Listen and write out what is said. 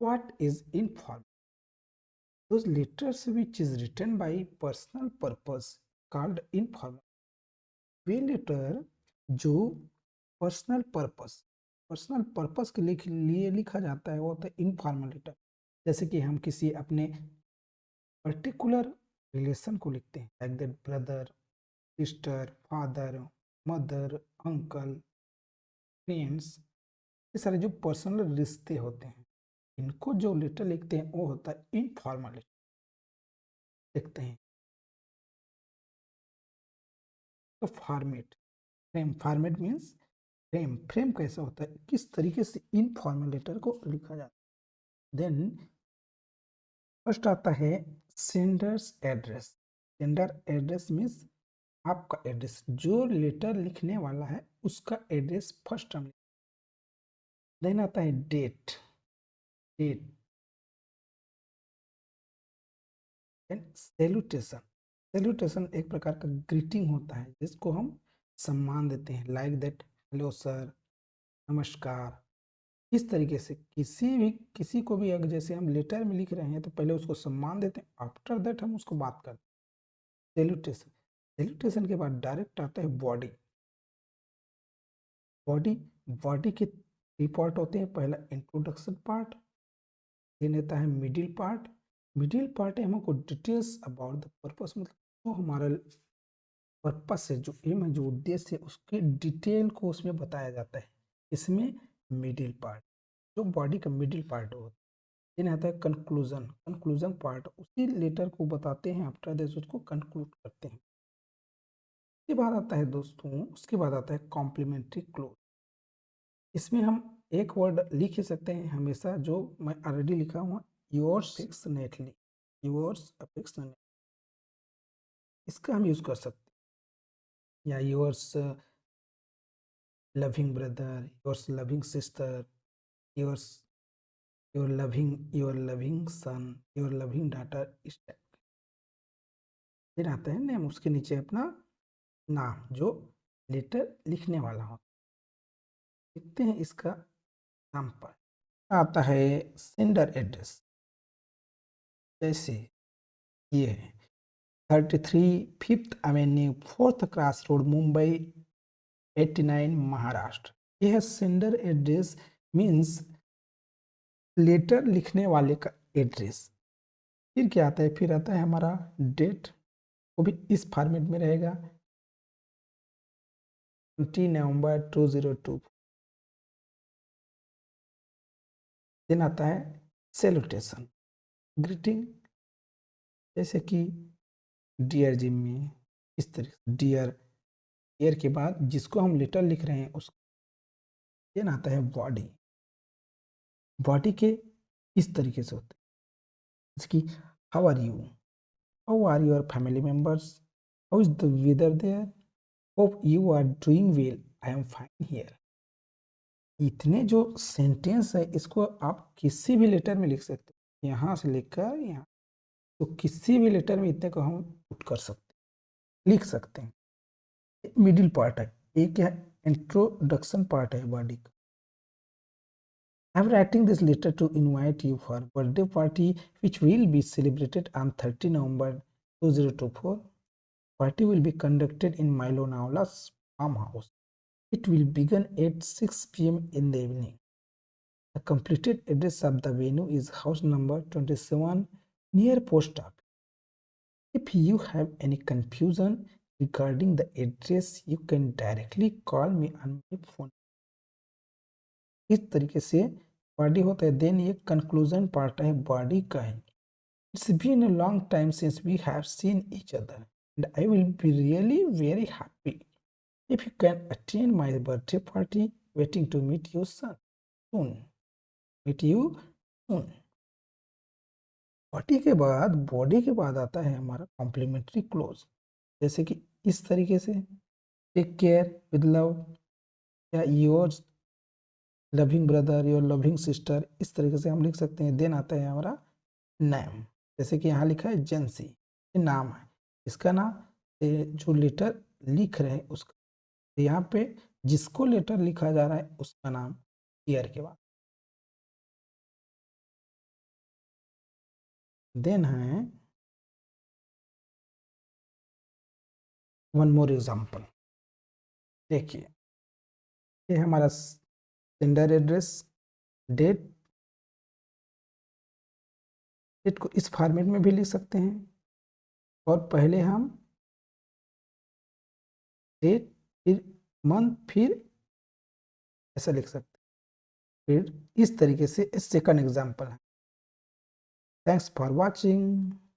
What is informal? Those letters which is written by personal purpose called informal. Way letter जो personal purpose के लिए लिखा जाता है वो होता है इनफॉर्मल लेटर। जैसे कि हम किसी अपने पर्टिकुलर रिलेशन को लिखते हैं, like that brother, sister, father, mother, uncle, friends. ये सारे जो पर्सनल रिश्ते होते हैं, इनको जो लेटर लिखते हैं वो होता है इनफॉर्मल लेटर लिखते हैं। तो फॉर्मेट मीन्स फ्रेम कैसा होता है, किस तरीके से इनफॉर्मल लेटर को लिखा जाता है। देन फर्स्ट आता है sender's address. Sender address means आपका एड्रेस, जो लेटर लिखने वाला है उसका एड्रेस फर्स्ट हम। देन आता है डेट। देन सैल्यूटेशन एक प्रकार का ग्रीटिंग होता है जिसको हम सम्मान देते हैं, लाइक दैट हेलो सर, नमस्कार। इस तरीके से किसी को भी अगर जैसे हम लेटर में लिख रहे हैं तो पहले उसको सम्मान देते हैं, आफ्टर दैट हम उसको बात करते हैं। सैल्यूटेशन के बाद डायरेक्ट आता है बॉडी। बॉडी के 3 पार्ट होते हैं। पहला इंट्रोडक्शन पार्ट, देन आता है मिडिल पार्ट है हमको डिटेल्स अबाउट द पर्पस, मतलब जो हमारा पर्पस है, जो एम है, जो उद्देश्य है, उसके डिटेल को उसमें बताया जाता है। इसमें मिडिल पार्ट, जो बॉडी का मिडिल पार्ट होता है। देन आता है कंक्लूजन पार्ट, उसी लेटर को बताते हैं, आफ्टर दिस उसको कंक्लूड करते हैं। उसके बाद आता है कॉम्प्लीमेंट्री क्लोज। इसमें हम एक वर्ड लिख ही सकते हैं हमेशा, जो मैं ऑलरेडी लिखा हुआ, योर्स अफेक्शनेटली, योर्स अफेक्शनेटली, इसका हम यूज कर सकते हैं। या yours loving brother, yours loving sister, yours your loving son, your loving daughter, इस टाइप। फिर आता है नेम, उसके नीचे अपना नाम, जो लेटर लिखने वाला हो। लिखते हैं इसका नाम पर। आता है सेंडर एड्रेस, जैसे ये है 33 5th Avenue 4th cross road, Mumbai 89 Maharashtra. यह है सेंडर एड्रेस, मीन्स लेटर लिखने वाले का एड्रेस। फिर क्या आता है, फिर आता है हमारा डेट, वो भी इस फॉर्मेट में रहेगा, 20 नवंबर 2002। देन आता है सैल्यूटेशन, ग्रीटिंग, जैसे कि डियर जिम्मी, इस तरह से डियर के बाद जिसको हम लेटर लिख रहे हैं उस। देन आता है बॉडी के इस तरीके से होते हैं, जैसे कि how are your family members, how is the weather there, hope you are doing well, I am fine here. इतने जो सेंटेंस है इसको आप किसी भी लेटर में लिख सकते हैं, यहाँ से लेकर यहाँ, तो किसी भी लेटर में इतने को हम पुट कर सकते हैं, लिख सकते हैं। मिडिल पार्ट है, एक है इंट्रोडक्शन पार्ट है बॉडी का। I am writing this letter to invite you for birthday party which will be celebrated on 30 November 2024. Party will be conducted in Milo Naula's farmhouse. It will begin at 6 p.m. in the evening. The completed address of the venue is house number 27 near post office. If you have any confusion regarding the address, you can directly call me on my phone. इस तरीके से body होता है। Then ये conclusion part है body का है, it's been a long time since we have seen each other and I will be really very happy if you can attend my birthday party, waiting to meet you soon, meet you soon. Body के बाद आता है हमारा complimentary close, जैसे कि इस तरीके से टेक केयर विद लव, या yours loving brother, your loving sister, इस तरीके से हम लिख सकते हैं। देन आता है हमारा नेम, जैसे कि यहाँ लिखा है जेंसी, ये नाम है, इसका नाम, जो लेटर लिख रहे हैं उसका, यहाँ पे जिसको लेटर लिखा जा रहा है उसका नाम ईयर के बाद। देन है वन मोर एग्जाम्पल। देखिए, ये हमारा सेंडर एड्रेस, डेट। डेट को इस फॉर्मेट में भी लिख सकते हैं, और पहले हम डेट, फिर मंथ, फिर ऐसा लिख सकते हैं। फिर इस तरीके से सेकंड एग्जाम्पल है। Thanks for watching.